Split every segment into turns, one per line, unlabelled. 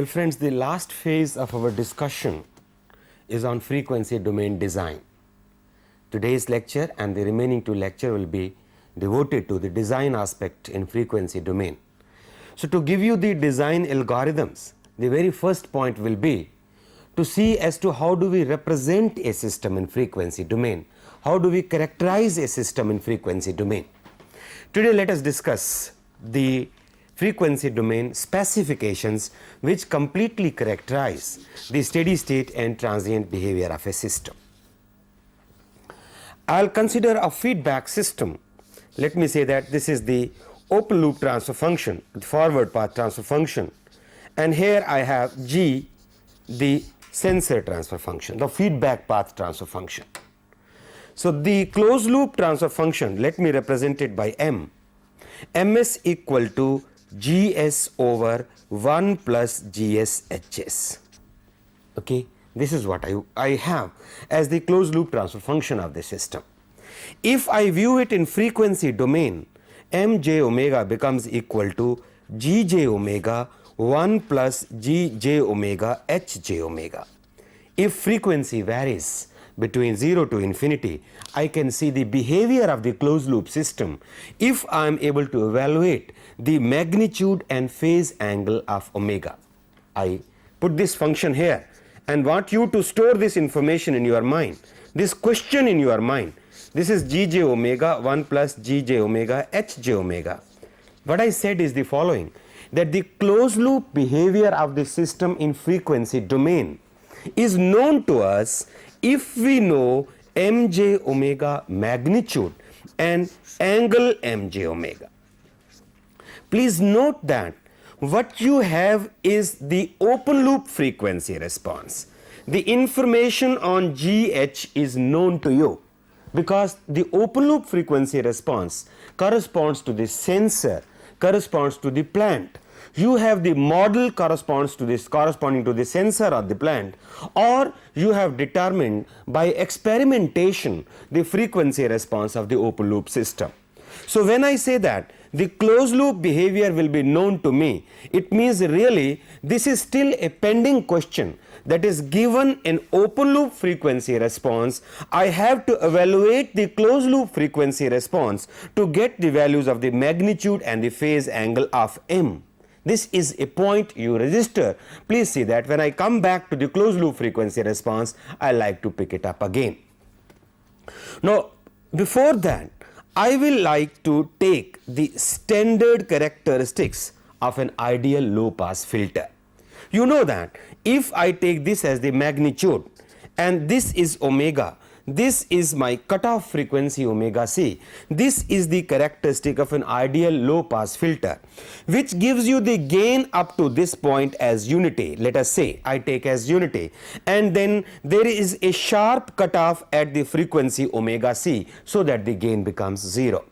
friends, the last phase of our discussion is on frequency domain design. Today's lecture and the remaining two lectures will be devoted to the design aspect in frequency domain. So, to give you the design algorithms, the very first point will be to see as to how do we represent a system in frequency domain, how do we characterize a system in frequency domain. Today let us discuss the frequency domain specifications which completely characterize the steady state and transient behavior of a system. I will consider a feedback system. Let me say that this is the open loop transfer function, the forward path transfer function, and here I have G, the sensor transfer function, the feedback path transfer function. So, the closed loop transfer function, let me represent it by M. M is equal to Gs over 1 plus GSHS. Okay, this is what I have as the closed loop transfer function of the system. If I view it in frequency domain, Mj omega becomes equal to Gj omega 1 plus Gj omega Hj omega. If frequency varies between 0 to infinity, I can see the behavior of the closed loop system if I am able to evaluate the magnitude and phase angle of omega. I put this function here and want you to store this information in your mind, this question in your mind. This is Gj omega 1 plus Gj omega Hj omega. What I said is the following, that the closed loop behavior of the system in frequency domain is known to us if we know Mj omega magnitude and angle Mj omega. Please note that what you have is the open loop frequency response. The information on Gh is known to you because the open loop frequency response corresponds to the sensor, corresponds to the plant. You have the model corresponding to the sensor of the plant, or you have determined by experimentation the frequency response of the open loop system. So, when I say that the closed loop behavior will be known to me, it means really this is still a pending question that is given an open loop frequency response. I have to evaluate the closed loop frequency response to get the values of the magnitude and the phase angle of M. This is a point you register. Please see that when I come back to the closed loop frequency response, I like to pick it up again. Now, before that, I will like to take the standard characteristics of an ideal low pass filter. You know that if I take this as the magnitude and this is omega, this is my cutoff frequency omega c. This is the characteristic of an ideal low pass filter which gives you the gain up to this point as unity. Let us say I take as unity, and then there is a sharp cutoff at the frequency omega c so that the gain becomes 0.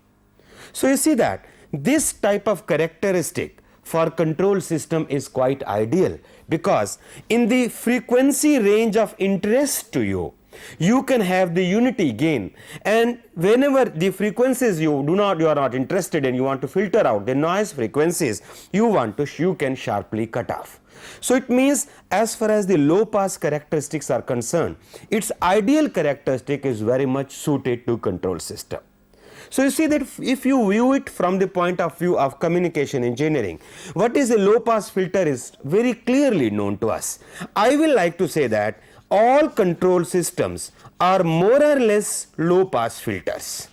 So, you see that this type of characteristic for control system is quite ideal because in the frequency range of interest to you, you can have the unity gain, and whenever the frequencies you are not interested in, you want to filter out the noise frequencies, you can sharply cut off. So, it means as far as the low pass characteristics are concerned, its ideal characteristic is very much suited to control system. So, you see that if you view it from the point of view of communication engineering, what is a low pass filter is very clearly known to us. I will like to say that all control systems are more or less low pass filters,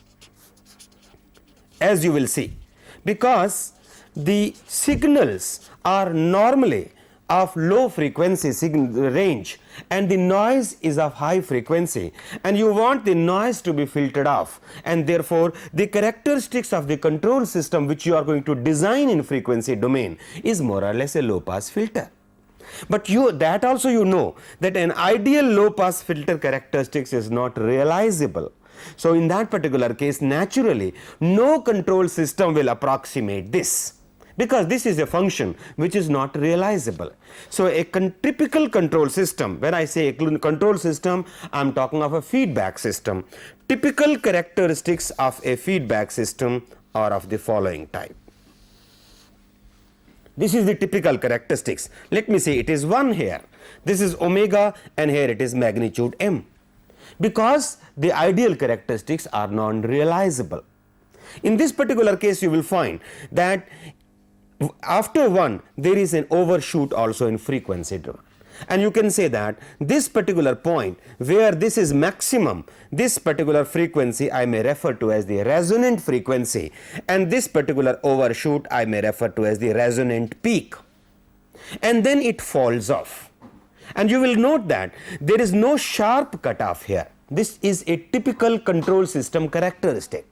as you will see, because the signals are normally of low frequency range and the noise is of high frequency, and you want the noise to be filtered off, and therefore the characteristics of the control system which you are going to design in frequency domain is more or less a low pass filter. But that also you know that an ideal low pass filter characteristics is not realizable. So, in that particular case, naturally no control system will approximate this, because this is a function which is not realizable. So, a typical control system, when I say a control system, I am talking of a feedback system. Typical characteristics of a feedback system are of the following type. This is the typical characteristics. Let me say it is 1 here. This is omega and here it is magnitude m. Because the ideal characteristics are non-realizable. In this particular case you will find that after 1 there is an overshoot also in frequency driven. And you can say that this particular point where this is maximum, this particular frequency I may refer to as the resonant frequency, and this particular overshoot I may refer to as the resonant peak. And then it falls off. And you will note that there is no sharp cutoff here. This is a typical control system characteristic.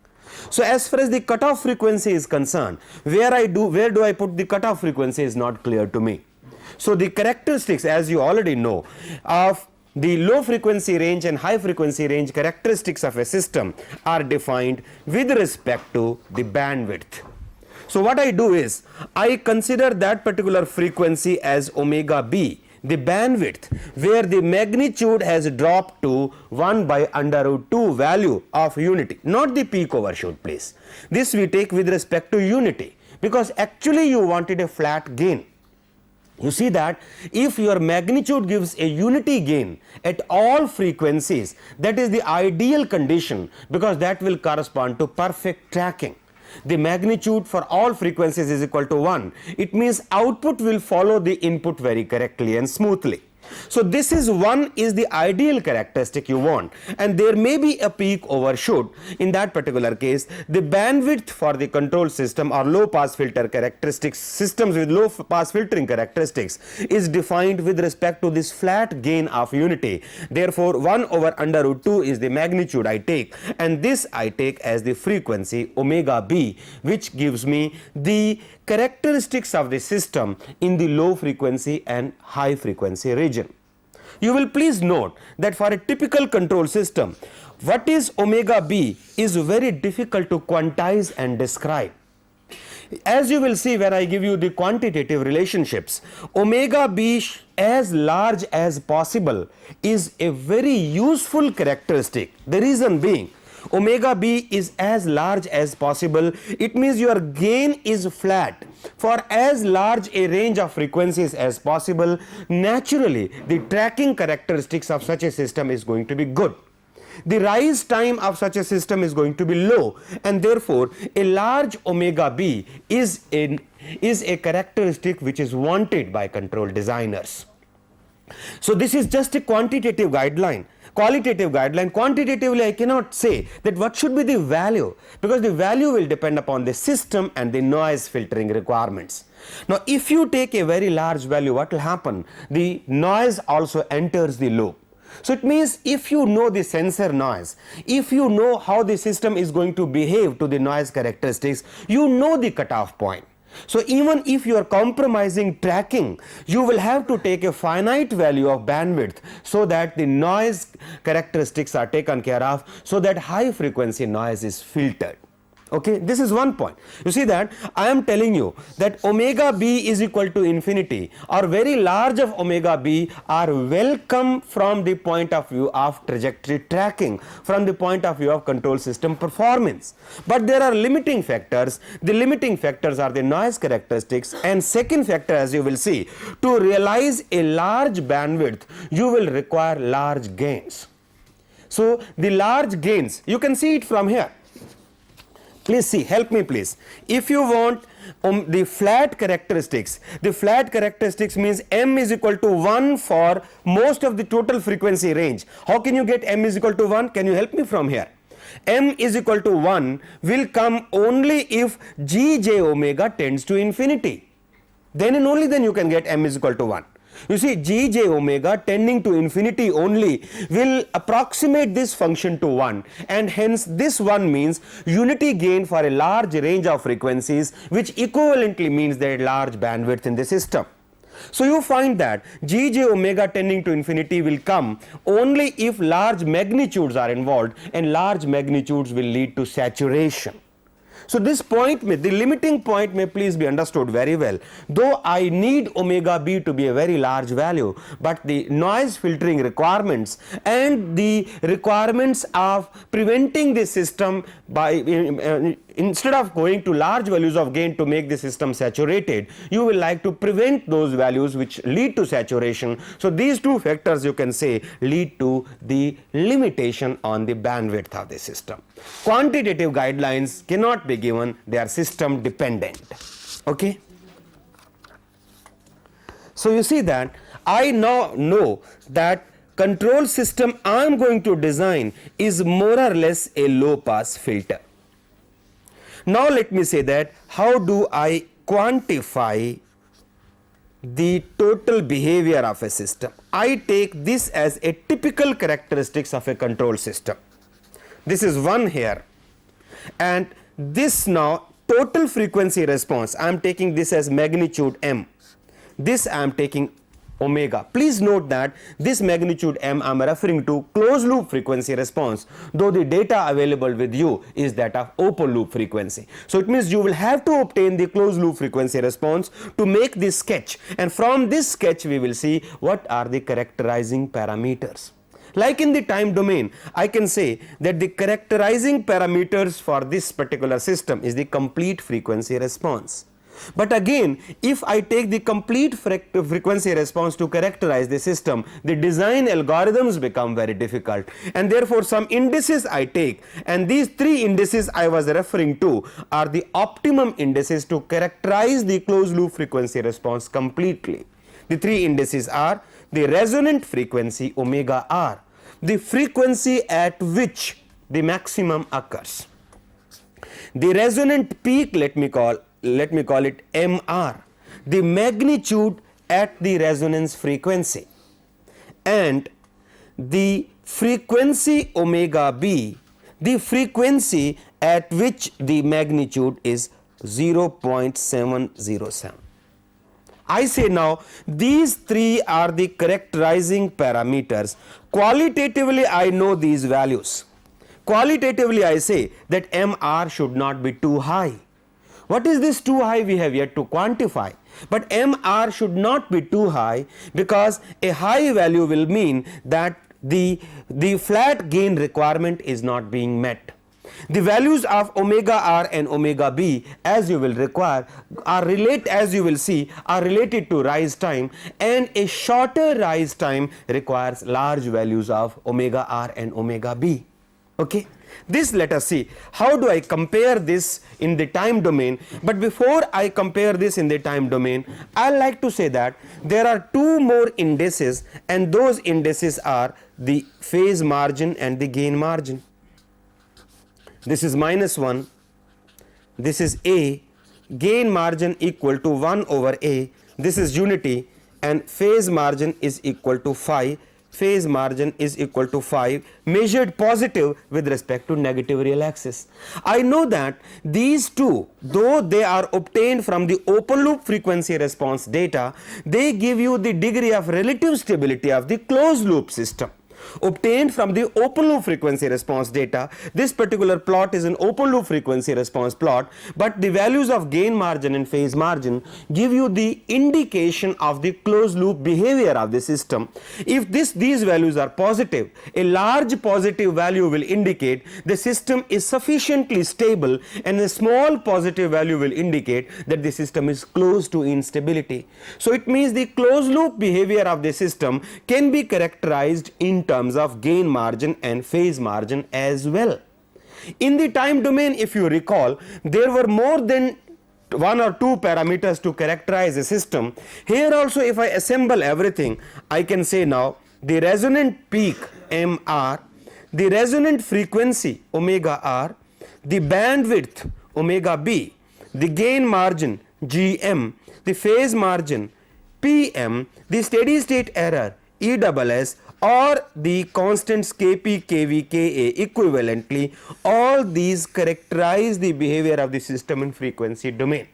So as far as the cutoff frequency is concerned, where do I put the cutoff frequency is not clear to me. So the characteristics, as you already know, of the low frequency range and high frequency range characteristics of a system are defined with respect to the bandwidth. So what I do is I consider that particular frequency as omega b, the bandwidth, where the magnitude has dropped to 1 by under root 2 value of unity, not the peak overshoot, please. This we take with respect to unity, because actually you wanted a flat gain. You see that if your magnitude gives a unity gain at all frequencies, that is the ideal condition, because that will correspond to perfect tracking. The magnitude for all frequencies is equal to 1. It means output will follow the input very correctly and smoothly. So this is 1 is the ideal characteristic you want, and there may be a peak overshoot. In that particular case, the bandwidth for the control system or low pass filter characteristics, systems with low pass filtering characteristics, is defined with respect to this flat gain of unity. Therefore 1 over under root 2 is the magnitude I take, and this I take as the frequency omega b, which gives me the characteristics of the system in the low frequency and high frequency region. You will please note that for a typical control system, what is omega b is very difficult to quantize and describe. As you will see when I give you the quantitative relationships, omega b as large as possible is a very useful characteristic. The reason being, omega b is as large as possible. It means your gain is flat for as large a range of frequencies as possible. Naturally, the tracking characteristics of such a system is going to be good. The rise time of such a system is going to be low, and therefore a large omega b is a characteristic which is wanted by control designers. So this is just a quantitative guideline. Qualitative guideline. Quantitatively I cannot say that what should be the value, because the value will depend upon the system and the noise filtering requirements. Now if you take a very large value, what will happen? The noise also enters the loop. So it means if you know the sensor noise, if you know how the system is going to behave to the noise characteristics, you know the cutoff point. So even if you are compromising tracking, you will have to take a finite value of bandwidth so that the noise characteristics are taken care of, so that high frequency noise is filtered. Okay, this is one point. You see that I am telling you that omega b is equal to infinity, or very large of omega b are welcome from the point of view of trajectory tracking, from the point of view of control system performance. But there are limiting factors. The limiting factors are the noise characteristics, and second factor, as you will see, to realize a large bandwidth you will require large gains. So the large gains, you can see it from here. Please see, help me please. If you want the flat characteristics, the flat characteristics means m is equal to 1 for most of the total frequency range. How can you get m is equal to 1? Can you help me from here? M is equal to 1 will come only if Gj omega tends to infinity. Then and only then you can get m is equal to 1. You see, Gj omega tending to infinity only will approximate this function to 1, and hence this 1 means unity gain for a large range of frequencies, which equivalently means there is large bandwidth in the system. So you find that Gj omega tending to infinity will come only if large magnitudes are involved, and large magnitudes will lead to saturation. So this point, the limiting point may please be understood very well. Though I need omega b to be a very large value, but the noise filtering requirements and the requirements of preventing the system by instead of going to large values of gain to make the system saturated, you will like to prevent those values which lead to saturation. So these two factors, you can say, lead to the limitation on the bandwidth of the system. Quantitative guidelines cannot be given, they are system dependent. Okay. So you see that I now know that control system I am going to design is more or less a low pass filter. Now let me say that how do I quantify the total behavior of a system? I take this as a typical characteristics of a control system. This is 1 here, and this now total frequency response, I am taking this as magnitude m, this I am taking omega. Please note that this magnitude m I am referring to closed loop frequency response, though the data available with you is that of open loop frequency. So it means you will have to obtain the closed loop frequency response to make this sketch, and from this sketch we will see what are the characterizing parameters. Like in the time domain, I can say that the characterizing parameters for this particular system is the complete frequency response. But again, if I take the complete frequency response to characterize the system, the design algorithms become very difficult, and therefore some indices I take, and these 3 indices I was referring to are the optimum indices to characterize the closed loop frequency response completely. The 3 indices are the resonant frequency omega r, the frequency at which the maximum occurs, the resonant peak, let me call it MR, the magnitude at the resonance frequency, and the frequency omega b, the frequency at which the magnitude is 0.707. I say now these 3 are the characterizing parameters. Qualitatively I know these values. Qualitatively I say that MR should not be too high. What is this too high? We have yet to quantify. But MR should not be too high, because a high value will mean that the flat gain requirement is not being met. The values of omega r and omega b, as you will require, are related to rise time, and a shorter rise time requires large values of omega r and omega b. Okay. This, let us see how do I compare this in the time domain. But before I compare this in the time domain, I like to say that there are 2 more indices, and those indices are the phase margin and the gain margin. This is -1, this is A, gain margin equal to 1 over A, this is unity, and phase margin is equal to phi. Phase margin is equal to 5 measured positive with respect to negative real axis. I know that these 2, though they are obtained from the open loop frequency response data, they give you the degree of relative stability of the closed loop system. Obtained from the open loop frequency response data, this particular plot is an open loop frequency response plot, but the values of gain margin and phase margin give you the indication of the closed loop behavior of the system. If these values are positive, a large positive value will indicate the system is sufficiently stable, and a small positive value will indicate that the system is close to instability. So it means the closed loop behavior of the system can be characterized in terms of gain margin and phase margin as well. In the time domain, if you recall, there were more than 1 or 2 parameters to characterize a system. Here also, if I assemble everything, I can say now the resonant peak MR, the resonant frequency omega r, the bandwidth omega b, the gain margin GM, the phase margin PM, the steady state error ESS, or the constants Kp, Kv, Ka equivalently, all these characterize the behavior of the system in frequency domain.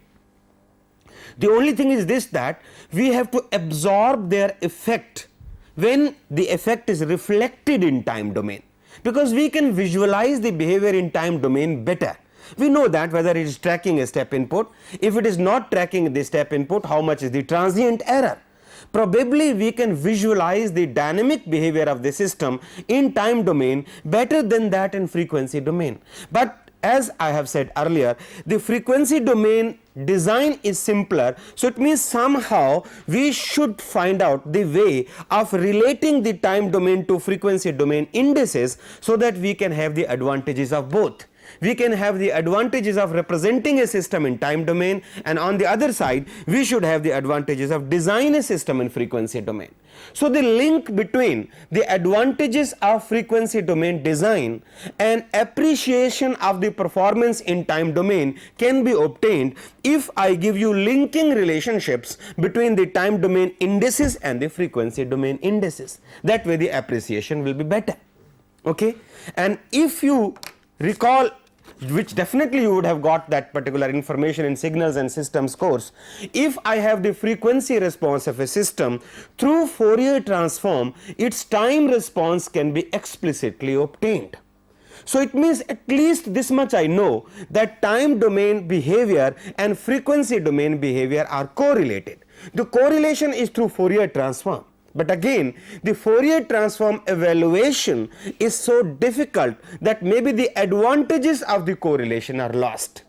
The only thing is this, that we have to absorb their effect when the effect is reflected in time domain, because we can visualize the behavior in time domain better. We know that whether it is tracking a step input, if it is not tracking the step input, how much is the transient error. Probably we can visualize the dynamic behavior of the system in time domain better than that in frequency domain. But as I have said earlier, the frequency domain design is simpler. So it means somehow we should find out the way of relating the time domain to frequency domain indices so that we can have the advantages of both. We can have the advantages of representing a system in time domain, and on the other side we should have the advantages of design a system in frequency domain. So the link between the advantages of frequency domain design and appreciation of the performance in time domain can be obtained if I give you linking relationships between the time domain indices and the frequency domain indices. That way the appreciation will be better. Okay, and if you recall, which definitely you would have got that particular information in signals and systems course, if I have the frequency response of a system through Fourier transform, its time response can be explicitly obtained. So it means at least this much I know, that time domain behavior and frequency domain behavior are correlated. The correlation is through Fourier transform. But again, the Fourier transform evaluation is so difficult that maybe the advantages of the correlation are lost.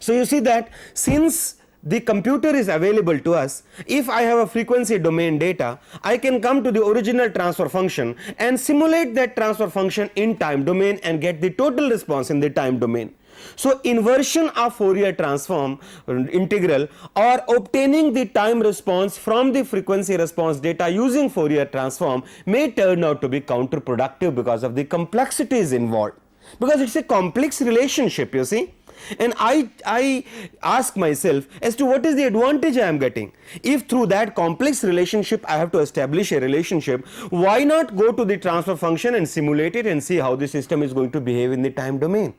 So you see that since the computer is available to us, if I have a frequency domain data, I can come to the original transfer function and simulate that transfer function in time domain and get the total response in the time domain. So inversion of Fourier transform integral or obtaining the time response from the frequency response data using Fourier transform may turn out to be counterproductive because of the complexities involved, because it's a complex relationship, you see. And I ask myself as to what is the advantage I am getting. If through that complex relationship I have to establish a relationship, why not go to the transfer function and simulate it and see how the system is going to behave in the time domain.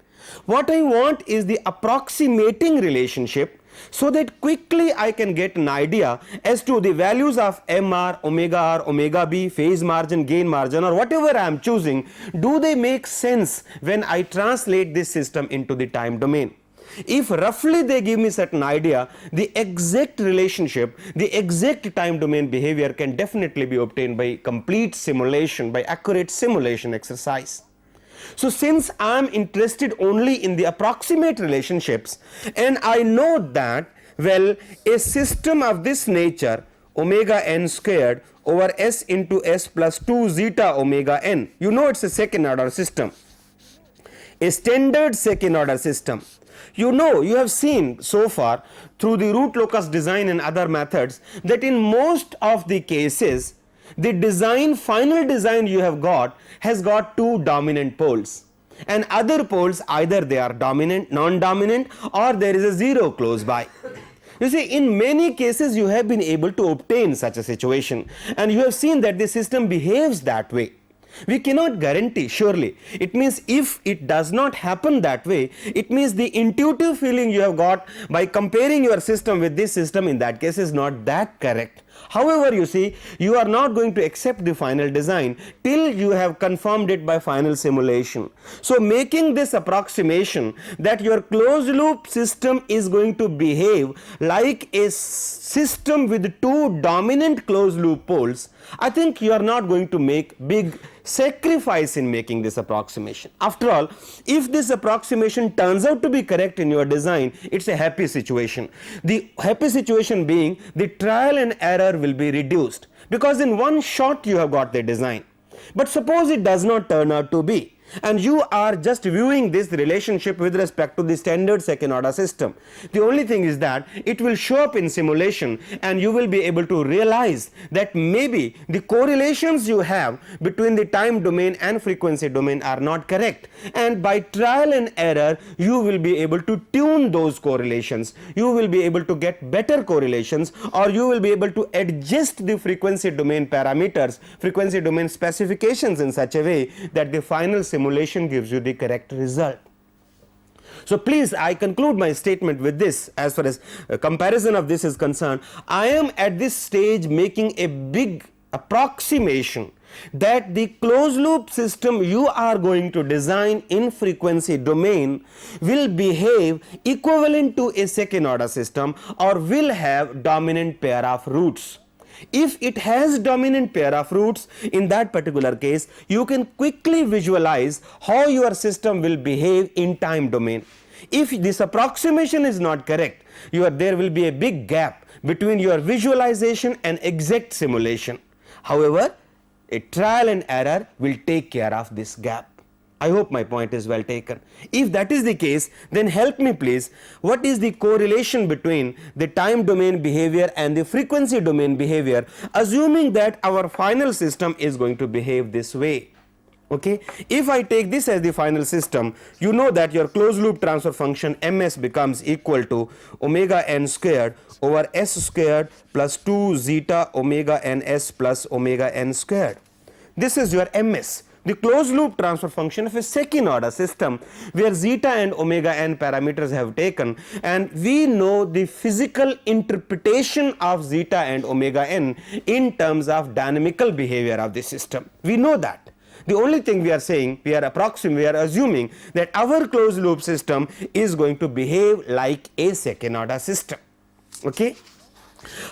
What I want is the approximating relationship so that quickly I can get an idea as to the values of MR, omega B, phase margin, gain margin, or whatever I am choosing, do they make sense when I translate this system into the time domain. If roughly they give me certain idea, the exact relationship, the exact time domain behavior can definitely be obtained by complete simulation, by accurate simulation exercise. So since I am interested only in the approximate relationships, and I know that, well, a system of this nature, omega n squared over s into s plus 2 zeta omega n, you know it's a second order system, a standard second order system. You know, you have seen so far through the root locus design and other methods that in most of the cases the design, final design you have got has got two dominant poles, and other poles either they are dominant, non-dominant, or there is a zero close by. You see, in many cases you have been able to obtain such a situation, and you have seen that the system behaves that way. We cannot guarantee, surely. It means if it does not happen that way, it means the intuitive feeling you have got by comparing your system with this system in that case is not that correct. However, you see, you are not going to accept the final design till you have confirmed it by final simulation. So making this approximation that your closed loop system is going to behave like a system with two dominant closed loop poles, I think you are not going to make big sacrifice in making this approximation. After all, if this approximation turns out to be correct in your design, it's a happy situation. The happy situation being the trial and error will be reduced, because in one shot you have got the design. But suppose it does not turn out to be, and you are just viewing this relationship with respect to the standard second order system. The only thing is that it will show up in simulation, and you will be able to realize that maybe the correlations you have between the time domain and frequency domain are not correct, and by trial and error you will be able to tune those correlations. You will be able to get better correlations, or you will be able to adjust the frequency domain parameters, frequency domain specifications in such a way that the final simulation gives you the correct result. So please, I conclude my statement with this. As far as comparison of this is concerned, I am at this stage making a big approximation that the closed loop system you are going to design in frequency domain will behave equivalent to a second order system, or will have dominant pair of roots. If it has dominant pair of roots, in that particular case, you can quickly visualize how your system will behave in time domain. If this approximation is not correct, there will be a big gap between your visualization and exact simulation. However, a trial and error will take care of this gap. I hope my point is well taken. If that is the case, then help me please, what is the correlation between the time domain behavior and the frequency domain behavior, assuming that our final system is going to behave this way. Okay, if I take this as the final system, you know that your closed loop transfer function ms becomes equal to omega n squared over s squared plus 2 zeta omega ns plus omega n squared. This is your ms, the closed loop transfer function of a second order system where zeta and omega n parameters have taken, and we know the physical interpretation of zeta and omega n in terms of dynamical behavior of the system. We know that. The only thing we are saying, we are assuming that our closed loop system is going to behave like a second order system. Okay?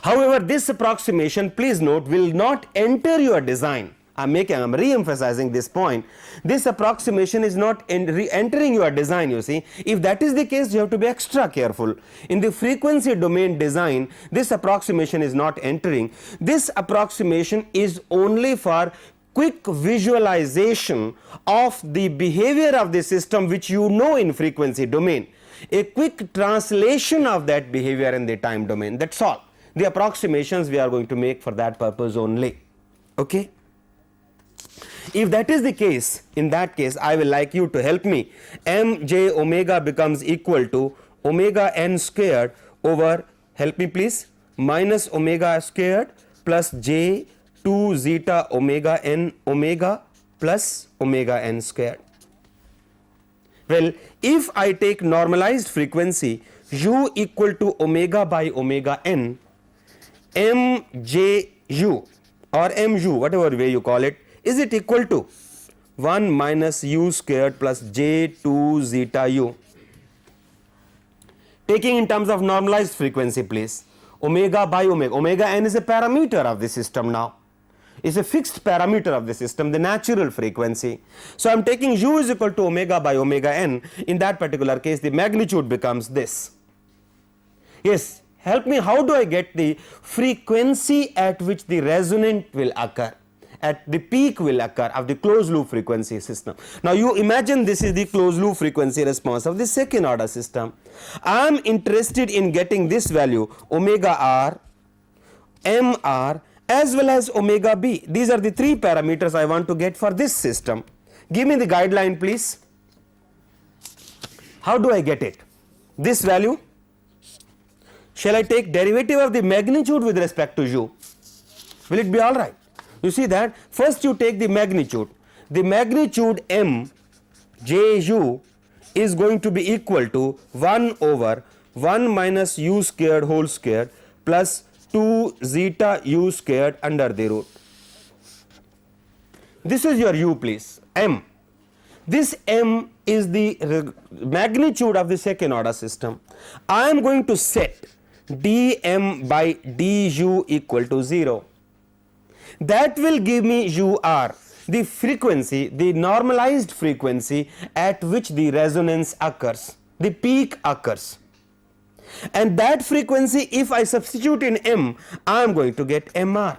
However, this approximation, please note, will not enter your design. I'm re-emphasizing this point. This approximation is not entering your design, you see. If that is the case, you have to be extra careful. In the frequency domain design, this approximation is not entering. This approximation is only for quick visualization of the behavior of the system which you know in frequency domain, a quick translation of that behavior in the time domain, that's all. The approximations we are going to make for that purpose only. Okay? If that is the case, in that case I will like you to help me. mj omega becomes equal to omega n squared over, help me please, minus omega squared plus j 2 zeta omega n omega plus omega n squared. Well, if I take normalized frequency u equal to omega by omega n, mju or mu, whatever way you call it, is it equal to 1 minus u squared plus j 2 zeta u. Taking in terms of normalized frequency please, omega by omega, omega n is a parameter of the system now. Is a fixed parameter of the system, the natural frequency. So I am taking u is equal to omega by omega n. In that particular case, the magnitude becomes this. Yes, help me, how do I get the frequency at which the resonant will occur, at the peak will occur of the closed loop frequency system? Now you imagine this is the closed loop frequency response of the second order system. I am interested in getting this value omega r, mr, as well as omega b. These are the three parameters I want to get for this system. Give me the guideline please. How do I get it? This value, shall I take derivative of the magnitude with respect to u? Will it be alright? You see that first you take the magnitude. The magnitude m j u is going to be equal to 1 over 1 minus u squared whole squared plus 2 zeta u squared under the root. This is your u please, m. This m is the magnitude of the second order system. I am going to set dm by du equal to 0. That will give me ur, the frequency, the normalized frequency at which the resonance occurs, the peak occurs. And that frequency, if I substitute in m, I am going to get mr.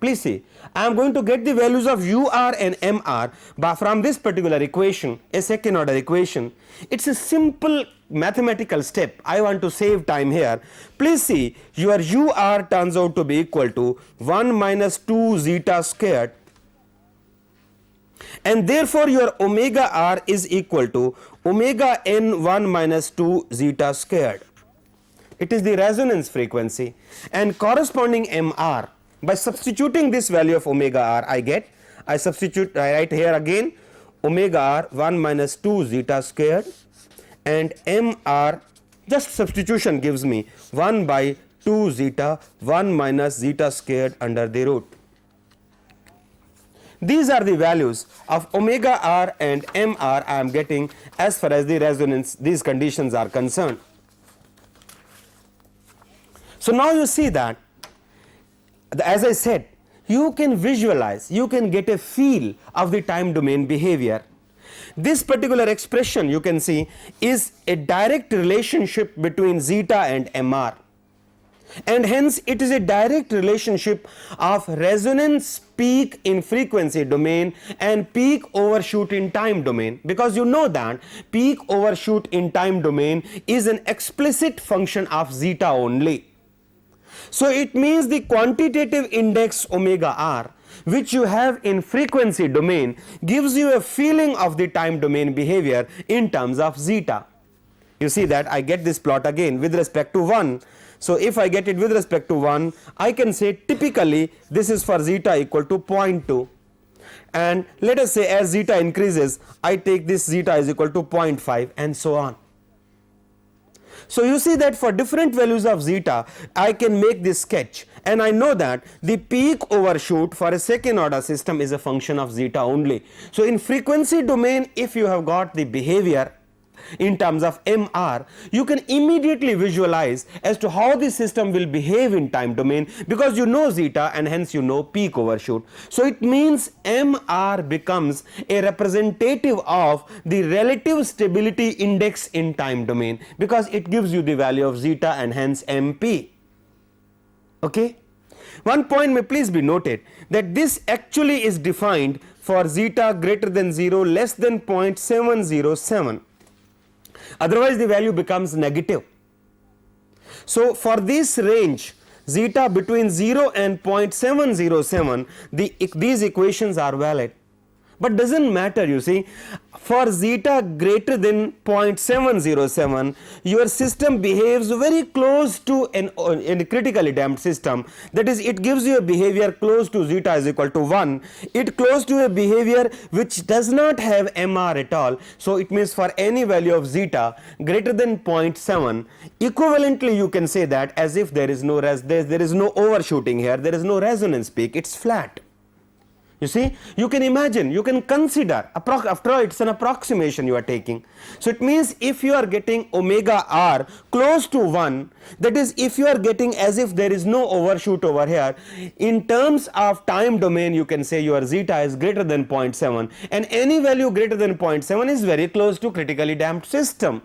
Please see, I am going to get the values of ur and mr from this particular equation, a second order equation. It's a simple mathematical step. I want to save time here. Please see, your ur turns out to be equal to 1 minus 2 zeta squared, and therefore your omega r is equal to omega n 1 minus 2 zeta squared. It is the resonance frequency, and corresponding mr, by substituting this value of omega r, I write here again omega r 1 minus 2 zeta squared, and mr, just substitution gives me 1 by 2 zeta 1 minus zeta squared under the root. These are the values of omega r and mr I am getting as far as the resonance, these conditions are concerned. So now you see that as I said, you can visualize, you can get a feel of the time domain behavior. This particular expression you can see is a direct relationship between zeta and MR, and hence it is a direct relationship of resonance peak in frequency domain and peak overshoot in time domain, because you know that peak overshoot in time domain is an explicit function of zeta only. So it means the quantitative index omega r which you have in frequency domain gives you a feeling of the time domain behavior in terms of zeta. You see that I get this plot again with respect to 1. So if I get it with respect to 1, I can say typically this is for zeta equal to 0.2, and let us say as zeta increases I take this zeta is equal to 0.5 and so on. So you see that for different values of zeta I can make this sketch, and I know that the peak overshoot for a second order system is a function of zeta only. So in frequency domain, if you have got the behavior in terms of MR, you can immediately visualize as to how the system will behave in time domain, because you know zeta and hence you know peak overshoot. So it means MR becomes a representative of the relative stability index in time domain, because it gives you the value of zeta and hence MP. Okay. One point may please be noted that this actually is defined for zeta greater than 0 less than 0.707. Otherwise the value becomes negative. So for this range zeta between 0 and 0.707, these equations are valid. But doesn't matter, you see, for zeta greater than 0.707 your system behaves very close to a critically damped system, that is it gives you a behavior close to zeta is equal to 1, it close to a behavior which does not have MR at all. So it means for any value of zeta greater than 0.7, equivalently you can say that as if there is no overshooting here, there is no resonance peak, it's flat. You see, you can imagine, you can consider, after all it's an approximation you are taking. So it means if you are getting omega r close to 1, that is if you are getting as if there is no overshoot over here, in terms of time domain you can say your zeta is greater than 0.7, and any value greater than 0.7 is very close to critically damped system.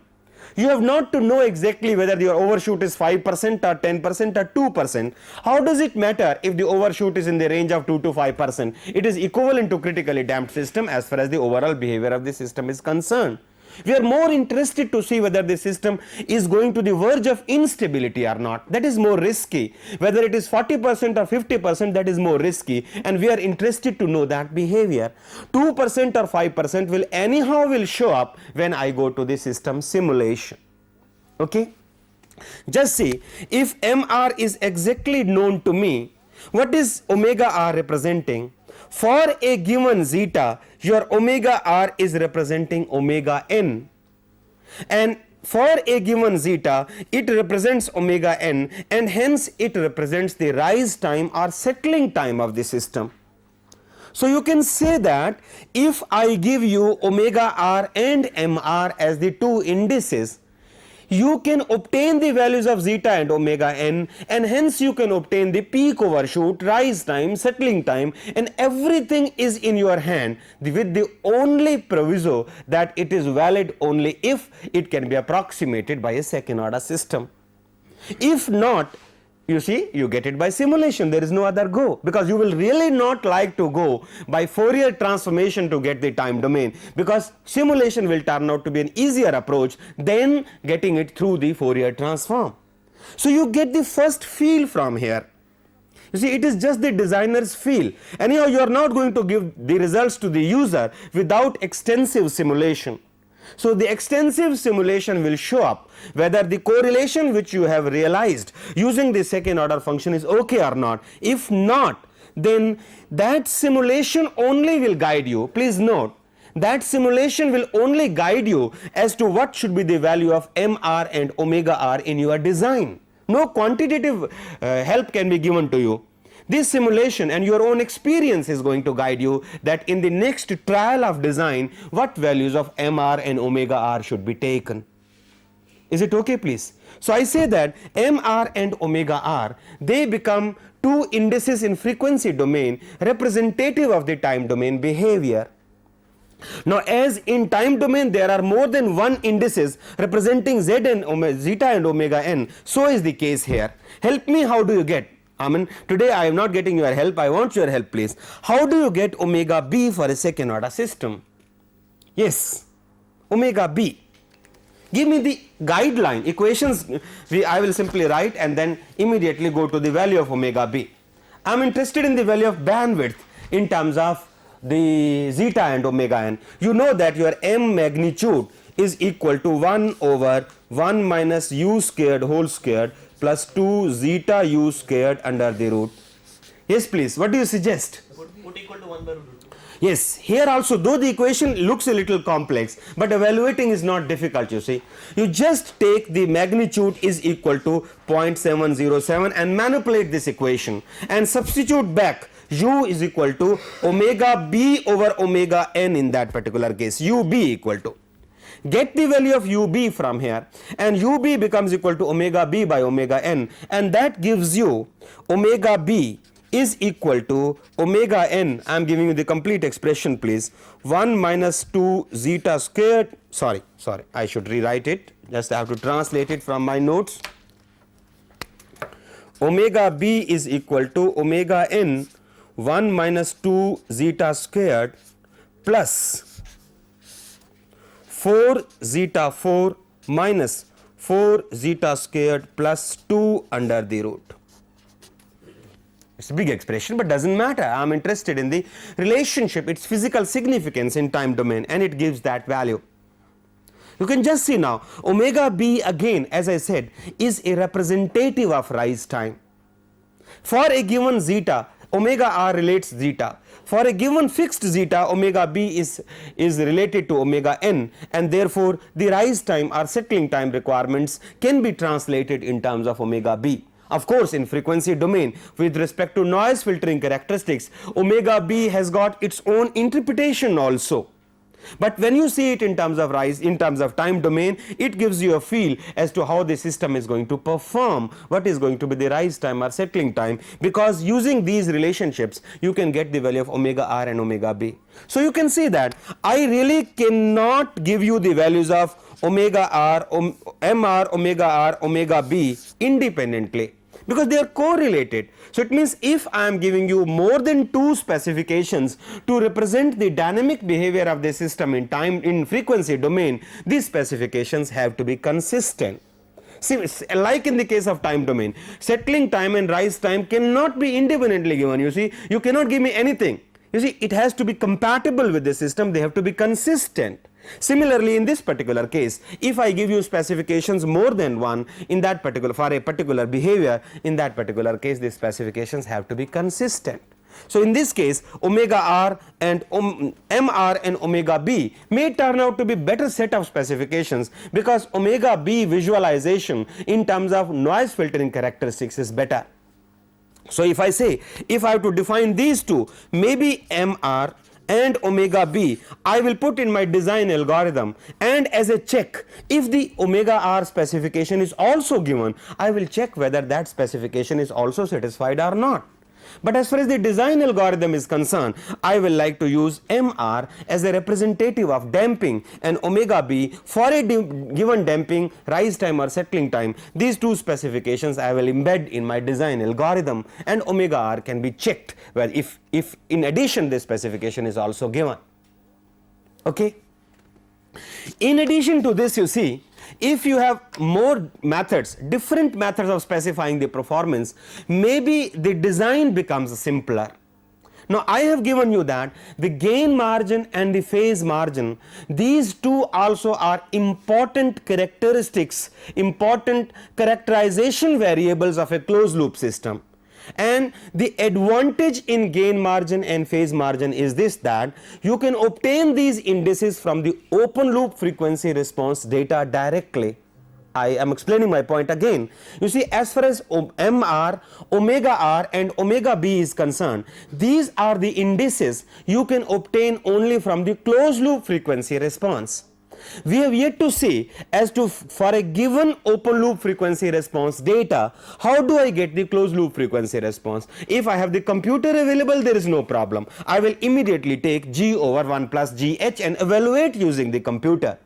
You have not to know exactly whether your overshoot is 5% or 10% or 2%. How does it matter if the overshoot is in the range of 2 to 5%? It is equivalent to critically damped system as far as the overall behavior of the system is concerned. We are more interested to see whether the system is going to the verge of instability or not. That is more risky. Whether it is 40% or 50%, that is more risky, and we are interested to know that behavior. 2% or 5% will anyhow show up when I go to the system simulation. Okay? Just see, if MR is exactly known to me, what is omega r representing? For a given zeta, your omega r is representing omega n, and for a given zeta it represents omega n, and hence it represents the rise time or settling time of the system. So you can say that if I give you omega r and MR as the two indices, you can obtain the values of zeta and omega n, and hence you can obtain the peak overshoot, rise time, settling time, and everything is in your hand, with the only proviso that it is valid only if it can be approximated by a second order system. If not, you see, you get it by simulation, there is no other go, because you will really not like to go by Fourier transformation to get the time domain, because simulation will turn out to be an easier approach than getting it through the Fourier transform. So you get the first feel from here. You see, it is just the designer's feel. Anyhow, you are not going to give the results to the user without extensive simulation. So the extensive simulation will show up whether the correlation which you have realized using the second order function is okay or not. If not, then that simulation only will guide you. Please note, that simulation will only guide you as to what should be the value of MR and omega r in your design. No quantitative help can be given to you. This simulation and your own experience is going to guide you that in the next trial of design, what values of MR and omega r should be taken. Is it okay, please? So I say that MR and omega r, they become two indices in frequency domain representative of the time domain behavior. Now, as in time domain there are more than one indices representing z and zeta and omega n, so is the case here. Help me, how do you get? I mean, today I am not getting your help, I want your help please. How do you get omega b for a second order system? Yes, omega b. Give me the guideline equations. I will simply write and then immediately go to the value of omega b. I am interested in the value of bandwidth in terms of the zeta and omega n. You know that your m magnitude is equal to 1 over 1 minus u squared whole squared plus 2 zeta u squared under the root. Yes please, what do you suggest?
Put equal to 1 by root 2.
Yes, here also though the equation looks a little complex, but evaluating is not difficult, you see. You just take the magnitude is equal to 0.707 and manipulate this equation and substitute back u is equal to omega b over omega n in that particular case, ub equal to. Get the value of ub from here and ub becomes equal to omega b by omega n, and that gives you omega b is equal to omega n. I am giving you the complete expression please, 1 minus 2 zeta squared, sorry I should rewrite it, just I have to translate it from my notes. Omega b is equal to omega n 1 minus 2 zeta squared plus 4 zeta 4 minus 4 zeta squared plus 2 under the root. It's a big expression but doesn't matter. I am interested in the relationship, its physical significance in time domain, and it gives that value. You can just see now omega b again, as I said, is a representative of rise time. For a given zeta, omega r relates zeta. For a given fixed zeta, omega b is related to omega n, and therefore the rise time or settling time requirements can be translated in terms of omega b. Of course, in frequency domain with respect to noise filtering characteristics, omega b has got its own interpretation also. But when you see it in terms of rise, in terms of time domain, it gives you a feel as to how the system is going to perform, what is going to be the rise time or settling time, because using these relationships you can get the value of omega r and omega b. So you can see that I really cannot give you the values of omega r, mr, omega r, omega b independently, because they are correlated. So it means if I am giving you more than two specifications to represent the dynamic behavior of the system in time in frequency domain, these specifications have to be consistent. See, like in the case of time domain, settling time and rise time cannot be independently given. You see, you cannot give me anything. You see, it has to be compatible with the system, they have to be consistent. Similarly, in this particular case, if I give you specifications more than one in that particular, for a particular behavior, in that particular case the specifications have to be consistent. So in this case, omega r and mr and omega b may turn out to be better set of specifications, because omega b visualization in terms of noise filtering characteristics is better. So if I say, if I have to define these two, maybe mr and omega b, I will put in my design algorithm, and as a check, if the omega r specification is also given, I will check whether that specification is also satisfied or not. But as far as the design algorithm is concerned, I will like to use mr as a representative of damping and omega b for a given damping, rise time or settling time. These two specifications I will embed in my design algorithm, and omega r can be checked where if in addition this specification is also given. Okay. In addition to this, you see, if you have more methods, different methods of specifying the performance, maybe the design becomes simpler. Now I have given you that the gain margin and the phase margin, these two also are important characteristics, important characterization variables of a closed loop system. And the advantage in gain margin and phase margin is this, that you can obtain these indices from the open loop frequency response data directly. I am explaining my point again. You see, as far as mr, omega r and omega b is concerned, these are the indices you can obtain only from the closed loop frequency response. We have yet to see as to for a given open loop frequency response data, how do I get the closed loop frequency response? If I have the computer available, there is no problem. I will immediately take G over 1 plus GH and evaluate using the computer.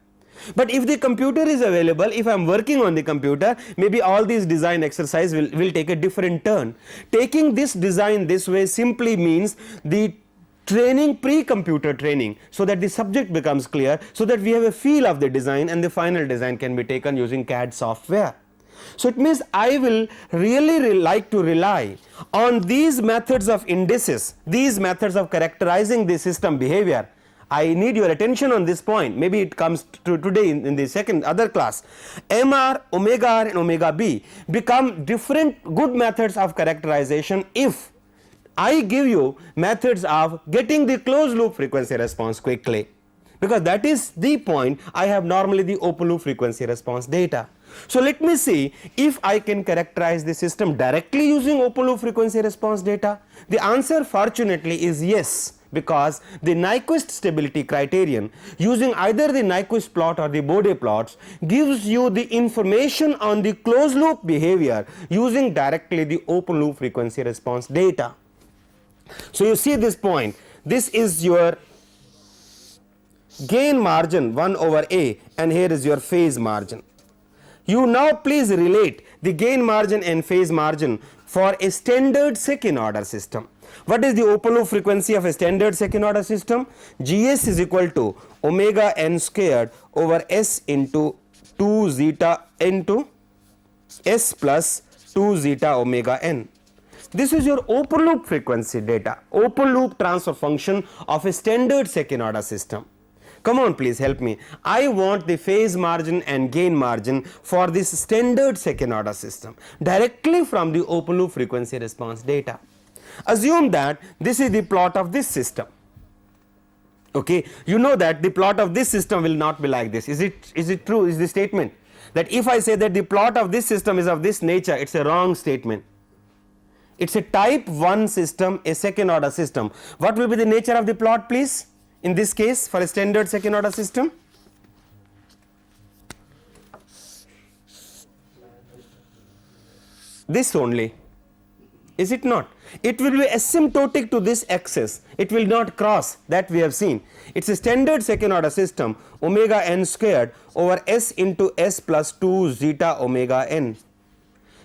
But if the computer is available, if I am working on the computer, maybe all these design exercise will take a different turn. Taking this design this way simply means the training, pre-computer training, so that the subject becomes clear, so that we have a feel of the design and the final design can be taken using CAD software. So it means I will really like to rely on these methods of indices, these methods of characterizing the system behavior. I need your attention on this point. Maybe it comes to today in the second other class. MR, omega R and omega B become different good methods of characterization if I give you methods of getting the closed loop frequency response quickly, because that is the point. I have normally the open loop frequency response data. So let me see if I can characterize the system directly using open loop frequency response data. The answer fortunately is yes, because the Nyquist stability criterion using either the Nyquist plot or the Bode plots gives you the information on the closed loop behavior using directly the open loop frequency response data. So you see this point, this is your gain margin 1 over A and here is your phase margin. You now please relate the gain margin and phase margin for a standard second order system. What is the open loop frequency of a standard second order system? GS is equal to omega n squared over S into 2 zeta into S plus 2 zeta omega n. This is your open loop frequency data, open loop transfer function of a standard second order system. Come on, please help me. I want the phase margin and gain margin for this standard second order system directly from the open loop frequency response data. Assume that this is the plot of this system. Okay, you know that the plot of this system will not be like this. Is it true? Is the statement that if I say that the plot of this system is of this nature, it's a wrong statement. It's a type 1 system, a second order system. What will be the nature of the plot, please? In this case, for a standard second order system, this only, is it not? It will be asymptotic to this axis, it will not cross, that we have seen. It's a standard second order system, omega n squared over S into S plus 2 zeta omega n.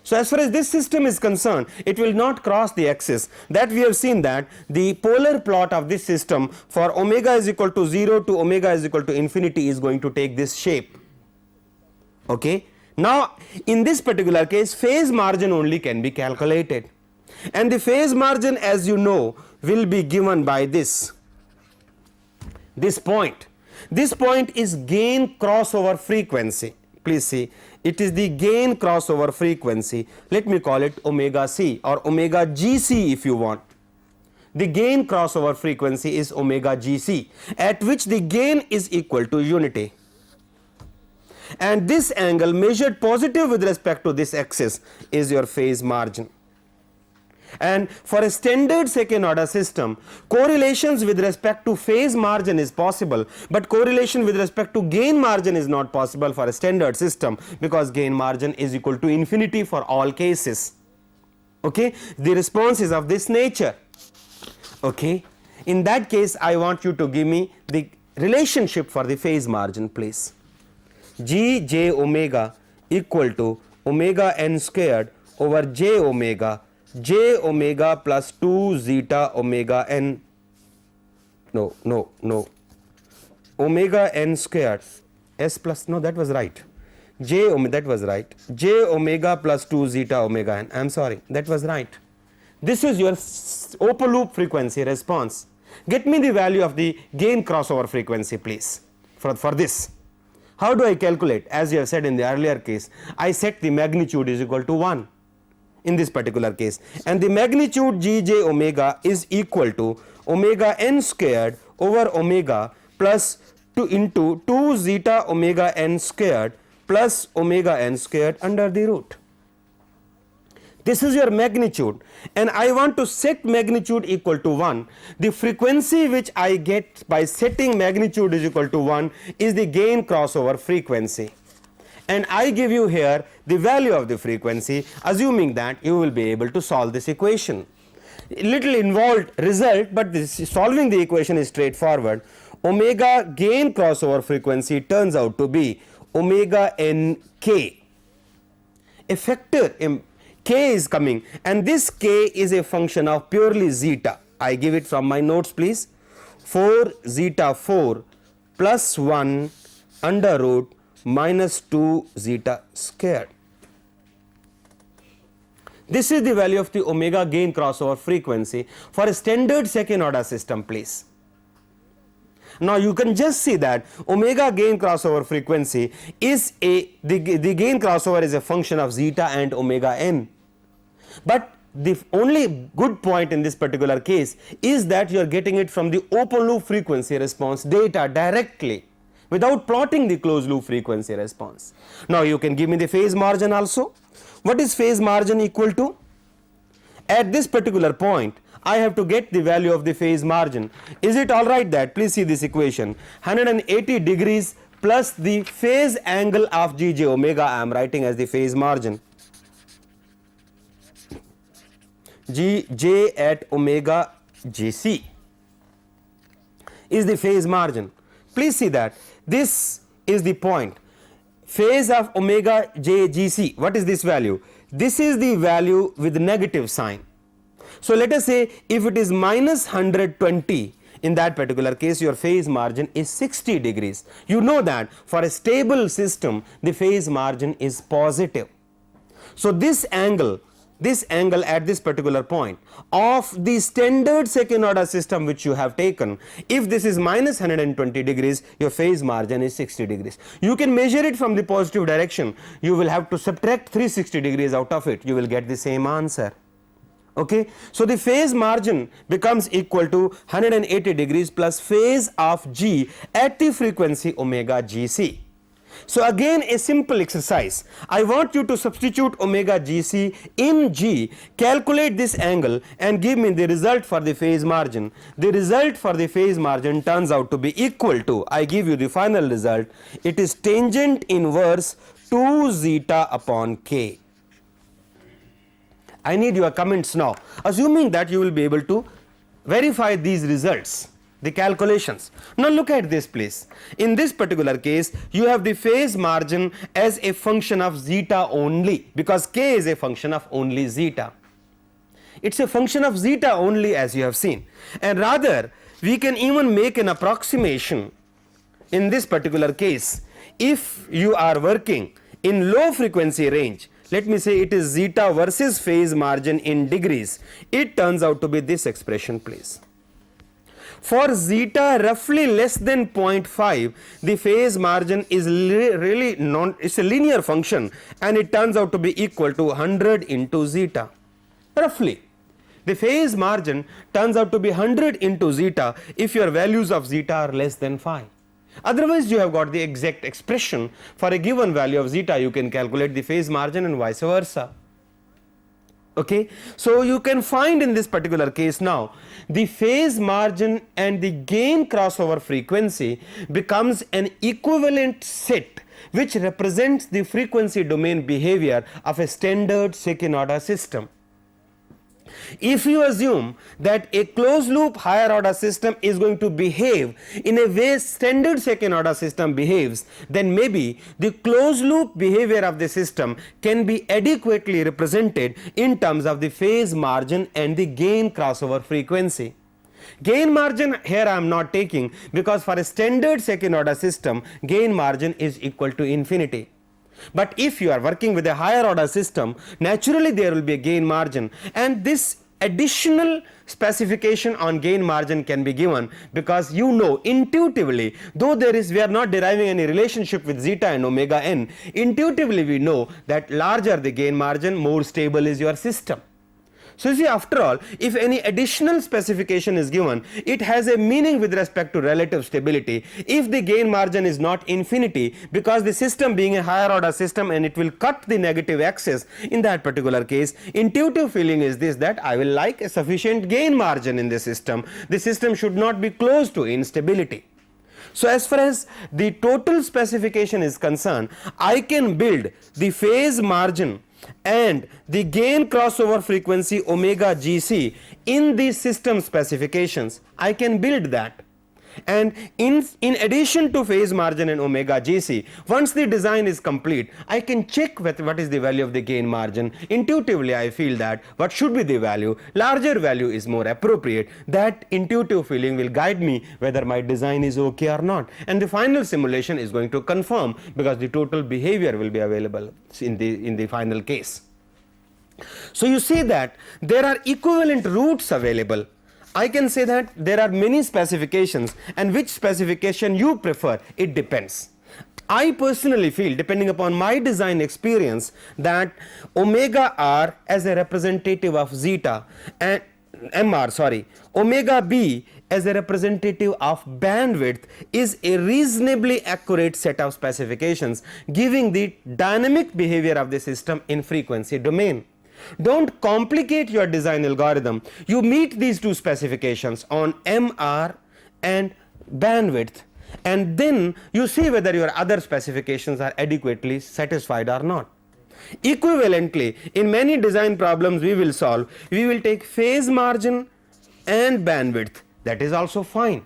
So as far as this system is concerned, it will not cross the axis. That we have seen that the polar plot of this system for omega is equal to 0 to omega is equal to infinity is going to take this shape. Okay. Now in this particular case, phase margin only can be calculated, and the phase margin, as you know, will be given by this point. This point is gain crossover frequency. Please see, it is the gain crossover frequency. Let me call it omega c or omega gc if you want. The gain crossover frequency is omega gc, at which the gain is equal to unity. And this angle measured positive with respect to this axis is your phase margin. And for a standard second order system, correlations with respect to phase margin is possible, but correlation with respect to gain margin is not possible for a standard system, because gain margin is equal to infinity for all cases. Okay, the response is of this nature. Okay, in that case I want you to give me the relationship for the phase margin, please. G j omega equal to omega n squared over j omega plus 2 zeta omega n, omega n squared S plus, no, that was right, that was right, j omega plus 2 zeta omega n, I am sorry, that was right. This is your open loop frequency response. Get me the value of the gain crossover frequency, please, for this. How do I calculate? As you have said in the earlier case, I set the magnitude is equal to 1 in this particular case, and the magnitude g j omega is equal to omega n squared over omega plus 2 into 2 zeta omega n squared plus omega n squared under the root. This is your magnitude, and I want to set magnitude equal to 1. The frequency which I get by setting magnitude is equal to 1 is the gain crossover frequency. And I give you here the value of the frequency, assuming that you will be able to solve this equation. A little involved result, but solving the equation is straightforward. Omega gain crossover frequency turns out to be omega n k. A factor k is coming, and this k is a function of purely zeta. I give it from my notes, please. 4 zeta 4 plus 1 under root minus 2 zeta squared. This is the value of the omega gain crossover frequency for a standard second order system, please. Now you can just see that omega gain crossover frequency is the gain crossover is a function of zeta and omega n. But the only good point in this particular case is that you are getting it from the open loop frequency response data directly without plotting the closed loop frequency response. Now you can give me the phase margin also. What is phase margin equal to? At this particular point I have to get the value of the phase margin. Is it alright that, please see this equation, 180 degrees plus the phase angle of Gj omega I am writing as the phase margin. Gj at omega Gc is the phase margin. Please see that this is the point. Phase of omega j Gc, what is this value? This is the value with negative sign. So let us say if it is minus 120, in that particular case your phase margin is 60 degrees. You know that for a stable system the phase margin is positive. So this angle at this particular point of the standard second order system which you have taken, if this is minus 120 degrees, your phase margin is 60 degrees. You can measure it from the positive direction. You will have to subtract 360 degrees out of it. You will get the same answer. Okay, so the phase margin becomes equal to 180 degrees plus phase of G at the frequency omega Gc. So again a simple exercise. I want you to substitute omega Gc in G, calculate this angle and give me the result for the phase margin. The result for the phase margin turns out to be equal to, I give you the final result, it is tangent inverse 2 zeta upon k. I need your comments now, assuming that you will be able to verify these results, the calculations. Now look at this please. In this particular case you have the phase margin as a function of zeta only, because k is a function of only zeta. It's a function of zeta only, as you have seen, and rather we can even make an approximation. In this particular case, if you are working in low frequency range, let me say it is zeta versus phase margin in degrees, it turns out to be this expression please. For zeta roughly less than 0.5, the phase margin is really it's a linear function and it turns out to be equal to 100 into zeta. Roughly, the phase margin turns out to be 100 into zeta if your values of zeta are less than 5. Otherwise you have got the exact expression for a given value of zeta. You can calculate the phase margin and vice versa. Okay, so you can find in this particular case now the phase margin and the gain crossover frequency becomes an equivalent set which represents the frequency domain behavior of a standard second order system. If you assume that a closed loop higher order system is going to behave in a way standard second order system behaves, then maybe the closed loop behavior of the system can be adequately represented in terms of the phase margin and the gain crossover frequency. Gain margin here I am not taking, because for a standard second order system gain margin is equal to infinity. But if you are working with a higher order system, naturally there will be a gain margin, and this additional specification on gain margin can be given because you know intuitively, though we are not deriving any relationship with zeta and omega n, intuitively we know that larger the gain margin, more stable is your system. So, you see, after all, if any additional specification is given, it has a meaning with respect to relative stability if the gain margin is not infinity, because the system being a higher order system and it will cut the negative axis. In that particular case, intuitive feeling is this, that I will like a sufficient gain margin in the system should not be close to instability. So, as far as the total specification is concerned, I can build the phase margin and the gain crossover frequency omega gc in the system specifications. I can build that, and in addition to phase margin and omega gc, once the design is complete, I can check with what is the value of the gain margin. Intuitively I feel that what should be the value, larger value is more appropriate. That intuitive feeling will guide me whether my design is okay or not, and the final simulation is going to confirm, because the total behavior will be available in the final case. So, you see that there are equivalent routes available. I can say that there are many specifications, and which specification you prefer, it depends. I personally feel, depending upon my design experience, that omega r as a representative of zeta and omega b as a representative of bandwidth is a reasonably accurate set of specifications giving the dynamic behavior of the system in frequency domain. Don't complicate your design algorithm. You meet these two specifications on MR and bandwidth, and then you see whether your other specifications are adequately satisfied or not. Equivalently, in many design problems we will solve, we will take phase margin and bandwidth. That is also fine,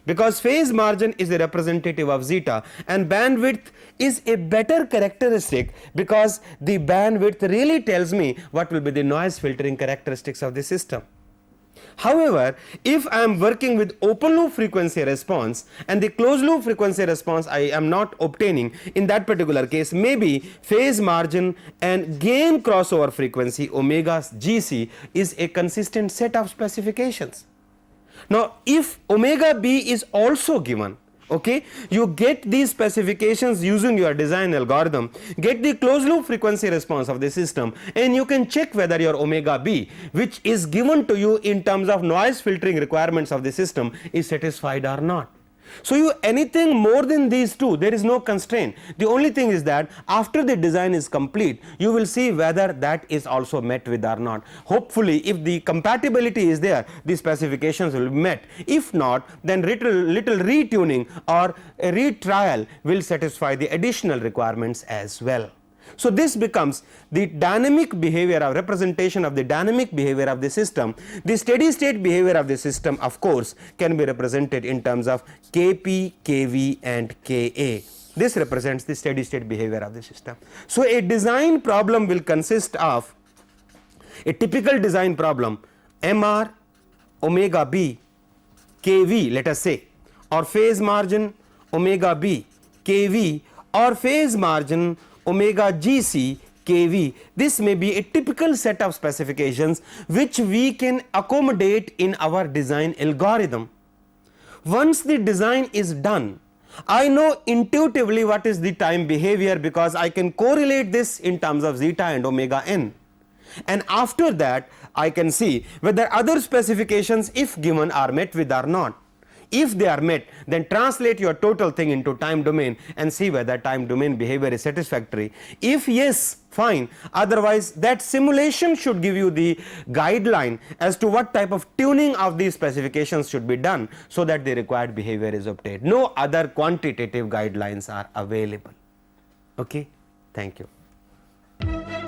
because phase margin is a representative of zeta and bandwidth is a better characteristic, because the bandwidth really tells me what will be the noise filtering characteristics of the system. However, if I am working with open loop frequency response and the closed loop frequency response I am not obtaining, in that particular case maybe phase margin and gain crossover frequency omega gc is a consistent set of specifications. Now, if omega b is also given, okay, you get these specifications using your design algorithm, get the closed loop frequency response of the system, and you can check whether your omega b, which is given to you in terms of noise filtering requirements of the system, is satisfied or not. So, you anything more than these two, there is no constraint. The only thing is that after the design is complete, you will see whether that is also met with or not. Hopefully, if the compatibility is there, the specifications will be met. If not, then little retuning or a retrial will satisfy the additional requirements as well. So, this becomes the dynamic behavior of representation of the dynamic behavior of the system. The steady state behavior of the system, of course, can be represented in terms of Kp, Kv and Ka. This represents the steady state behavior of the system. So, a design problem will consist of a typical design problem Mr, omega b, Kv, let us say, or phase margin omega b, Kv, or phase margin omega gc Kv. This may be a typical set of specifications which we can accommodate in our design algorithm. Once the design is done, I know intuitively what is the time behavior, because I can correlate this in terms of zeta and omega n, and after that I can see whether other specifications, if given, are met with or not. If they are met, then translate your total thing into time domain and see whether time domain behavior is satisfactory. If yes, fine. Otherwise, that simulation should give you the guideline as to what type of tuning of these specifications should be done so that the required behavior is obtained. No other quantitative guidelines are available. Okay, thank you.